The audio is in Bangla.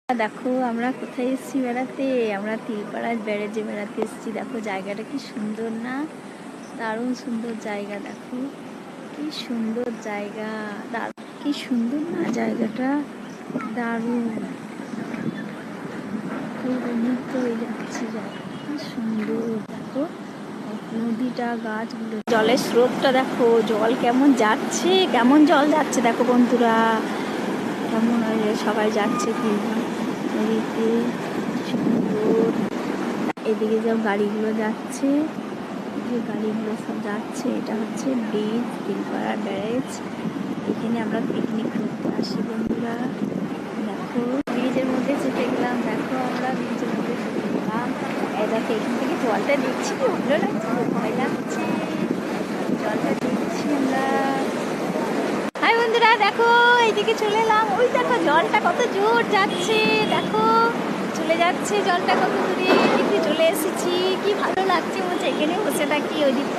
দেখো আমরা কোথায় এসেছি বেড়াতে। আমরা তিলপাড়ার ব্যারেজে বেড়াতে এসেছি। দেখো জায়গাটা কি সুন্দর না, দারুণ সুন্দর জায়গা। দেখো কি সুন্দর জায়গা, কি সুন্দর না জায়গাটা, দারুণ। খুব মুগ্ধ হয়ে যাচ্ছি, কি সুন্দর। দেখো নদীটা, গাছগুলো, জলের স্রোতটা দেখো, জল কেমন যাচ্ছে, কেমন জল যাচ্ছে দেখো বন্ধুরা, কেমন সবাই যাচ্ছে নদীতে, সুন্দর। এদিকে সব গাড়িগুলো যাচ্ছে, যে গাড়িগুলো সব যাচ্ছে, এটা হচ্ছে ব্রিজ, তিলপাড়ার ব্যারেজ। এখানে আমরা পিকনিক করতে আসি বন্ধুরা। দেখো ব্রিজের মধ্যে চেপে গেলাম, দেখো আমরা ব্রিজের মধ্যে চেপে গেলাম। এই দেখো এখান থেকে জলটা দেখছি, ভালো লাগছে, ভয় লাগছে, জলটা দেখছি আমরা। হাই বন্ধুরা, দেখো এইদিকে চলে এলাম, ওই দেখো জলটা কত জোর যাচ্ছে, দেখো চলে যাচ্ছে জলটা কত দূরে, এদিকে চলে এসেছি, কি ভালো লাগছে, বলছে এখানে বসে থাকি, ওই দিকে